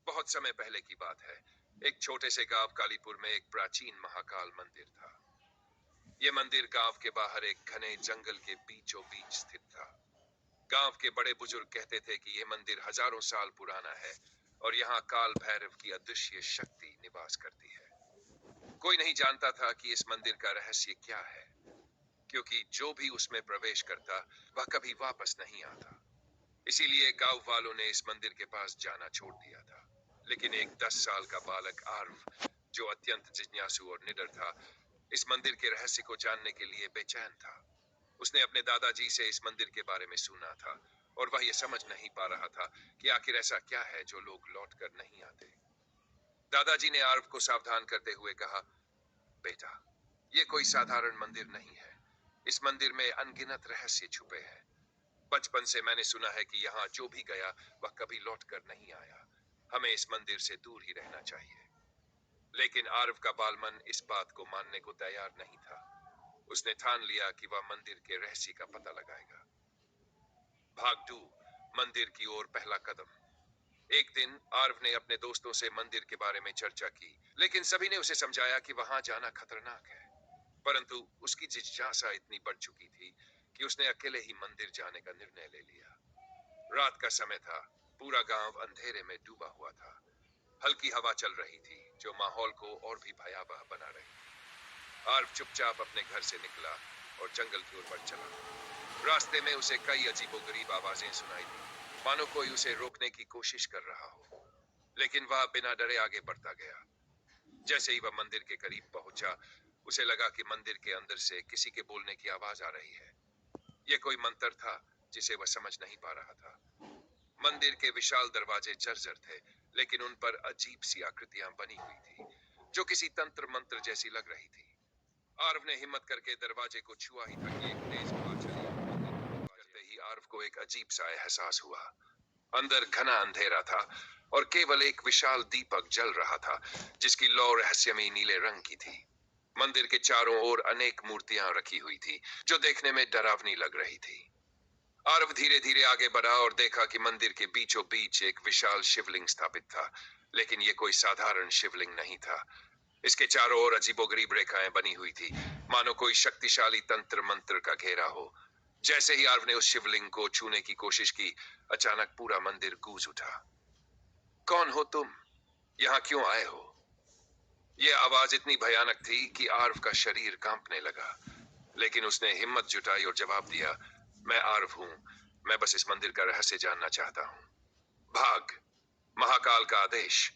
बहुत समय पहले की बात है। एक छोटे से गांव कालीपुर में एक प्राचीन महाकाल मंदिर था। यह मंदिर गांव के बाहर एक घने जंगल के बीचों बीच स्थित था। गांव के बड़े बुजुर्ग कहते थे कि यह मंदिर हजारों साल पुराना है और यहाँ काल भैरव की अदृश्य शक्ति निवास करती है। कोई नहीं जानता था कि इस मंदिर का रहस्य क्या है, क्योंकि जो भी उसमें प्रवेश करता वह कभी वापस नहीं आता। इसीलिए गांव वालों ने इस मंदिर के पास जाना छोड़ दिया था। लेकिन एक 10 साल का बालक आर्व, जो अत्यंत जिज्ञासु और निडर था, इस मंदिर के रहस्य को जानने के लिए बेचैन था। उसने अपने दादाजी से इस मंदिर के बारे में सुना था और वह यह समझ नहीं पा रहा था कि आखिर ऐसा क्या है जो लोग लौट कर नहीं आते। दादाजी ने आर्व को सावधान करते हुए कहा, बेटा, यह कोई साधारण मंदिर नहीं है। इस मंदिर में अनगिनत रहस्य छुपे हैं। बचपन से मैंने सुना है कि यहाँ जो भी गया वह कभी लौट कर नहीं आया। हमें इस मंदिर से दूर ही रहना चाहिए। लेकिन आर्व का बालमन इस बात को मानने को तैयार नहीं था। उसने ठान लिया कि वह मंदिर के रहस्य का पता लगाएगा। भाग 2, मंदिर की ओर पहला कदम। एक दिन आर्व ने अपने दोस्तों से मंदिर के बारे में चर्चा की, लेकिन सभी ने उसे समझाया कि वहां जाना खतरनाक है। परंतु उसकी जिज्ञासा इतनी बढ़ चुकी थी कि उसने अकेले ही मंदिर जाने का निर्णय ले लिया। रात का समय था। पूरा गांव अंधेरे में डूबा हुआ था। हल्की हवा चल रही थी जो माहौल को और भी भयावह बना रही थी। आर्व चुपचाप अपने घर से निकला और जंगल की ओर बढ़ चला। रास्ते में उसे कई अजीबोगरीब आवाजें सुनाई दी, मानो कोई उसे रोकने की कोशिश कर रहा हो। लेकिन वह बिना डरे आगे बढ़ता गया। जैसे ही वह मंदिर के करीब पहुंचा, उसे लगा कि मंदिर के अंदर से किसी के बोलने की आवाज आ रही है। यह कोई मंत्र था जिसे वह समझ नहीं पा रहा था। मंदिर के विशाल दरवाजे जर्जर थे, लेकिन उन पर अजीब सी आकृतियां बनी हुई थी जो किसी तंत्र मंत्र जैसी लग रही थी। आर्व ने हिम्मत करके दरवाजे को छुआ ही था कि एक तेज हवा चली। करते ही आर्व को एक अजीब सा एहसास हुआ। अंदर घना अंधेरा था और केवल एक विशाल दीपक जल रहा था, जिसकी लौ रहस्यमयी नीले रंग की थी। मंदिर के चारों ओर अनेक मूर्तियां रखी हुई थी जो देखने में डरावनी लग रही थी। आरव धीरे धीरे आगे बढ़ा और देखा कि मंदिर के बीचों बीच एक विशाल शिवलिंग स्थापित था। लेकिन यह कोई साधारण शिवलिंग नहीं था। इसके चारों ओर अजीबोगरीब रेखाएं बनी हुई थी, मानो कोई शक्तिशाली तंत्र मंत्र का घेरा हो। जैसे ही आरव ने उस शिवलिंग को छूने की कोशिश की, अचानक पूरा मंदिर गूंज उठा। कौन हो तुम? यहाँ क्यों आए हो? यह आवाज इतनी भयानक थी कि आर्व का शरीर कांपने लगा। लेकिन उसने हिम्मत जुटाई और जवाब दिया, मैं आर्व हूं। मैं बस इस मंदिर का रहस्य जानना चाहता हूं। भाग, महाकाल का आदेश।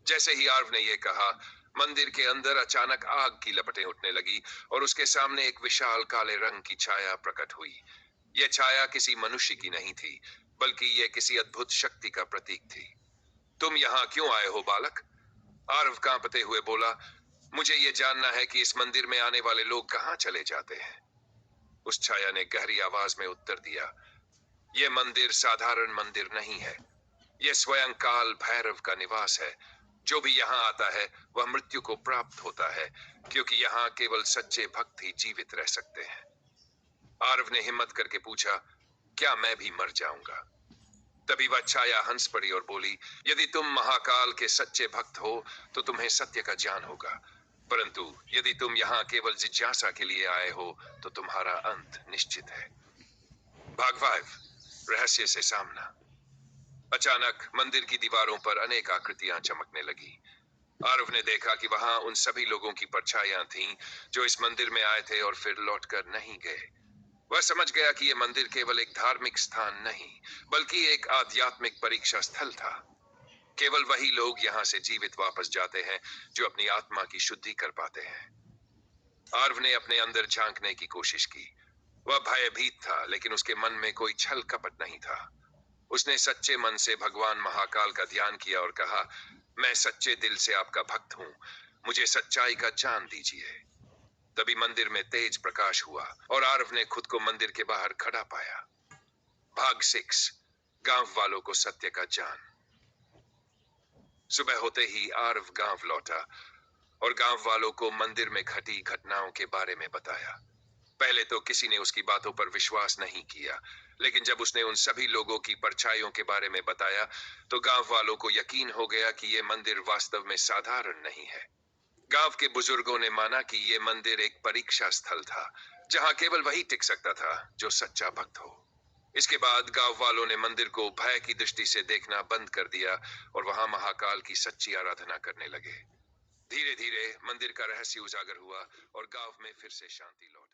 जैसे ही आर्व ने यह कहा, मंदिर के अंदर अचानक आग की लपटें उठने लगी और उसके सामने एक विशाल काले रंग की छाया प्रकट हुई। यह छाया किसी मनुष्य की नहीं थी, बल्कि यह किसी अद्भुत शक्ति का प्रतीक थी। तुम यहाँ क्यों आए हो बालक? आर्व कांपते हुए बोला, मुझे यह जानना है कि इस मंदिर में आने वाले लोग कहाँ चले जाते हैं। उस छाया ने गहरी आवाज में उत्तर दिया, यह मंदिर साधारण मंदिर नहीं है। यह स्वयं काल भैरव का निवास है। जो भी यहाँ आता है वह मृत्यु को प्राप्त होता है, क्योंकि यहाँ केवल सच्चे भक्त ही जीवित रह सकते हैं। आर्व ने हिम्मत करके पूछा, क्या मैं भी मर जाऊंगा? तभी वह छाया हंस पड़ी और बोली, यदि तुम महाकाल के सच्चे भक्त हो तो तुम्हें सत्य का ज्ञान होगा। परंतु यदि तुम यहाँ केवल जिज्ञासा के लिए आए हो तो तुम्हारा अंत निश्चित है। भाग 5, रहस्य से सामना। अचानक मंदिर की दीवारों पर अनेक आकृतियां चमकने लगी। आरव ने देखा कि वहां उन सभी लोगों की परछाइयां थीं जो इस मंदिर में आए थे और फिर लौटकर नहीं गए। वह समझ गया कि यह मंदिर केवल एक धार्मिक स्थान नहीं, बल्कि एक आध्यात्मिक परीक्षा स्थल था। केवल वही लोग यहाँ से जीवित वापस जाते हैं जो अपनी आत्मा की शुद्धि कर पाते हैं। आर्व ने अपने अंदर झांकने की कोशिश की। वह भयभीत था, लेकिन उसके मन में कोई छल कपट नहीं था। उसने सच्चे मन से भगवान महाकाल का ध्यान किया और कहा, मैं सच्चे दिल से आपका भक्त हूं। मुझे सच्चाई का ज्ञान दीजिए। तभी मंदिर में तेज प्रकाश हुआ और आर्व ने खुद को मंदिर के बाहर खड़ा पाया। भाग 6, गांव वालों को सत्य का ज्ञान। सुबह होते ही आर्व गांव लौटा और गांव वालों को मंदिर में घटी घटनाओं के बारे में बताया। पहले तो किसी ने उसकी बातों पर विश्वास नहीं किया, लेकिन जब उसने उन सभी लोगों की परछाइयों के बारे में बताया, तो गांव वालों को यकीन हो गया कि यह मंदिर वास्तव में साधारण नहीं है। गांव के बुजुर्गों ने माना कि यह मंदिर एक परीक्षा स्थल था, जहां केवल वही टिक सकता था जो सच्चा भक्त हो। इसके बाद गांव वालों ने मंदिर को भय की दृष्टि से देखना बंद कर दिया और वहां महाकाल की सच्ची आराधना करने लगे। धीरे धीरे मंदिर का रहस्य उजागर हुआ और गांव में फिर से शांति लौटी।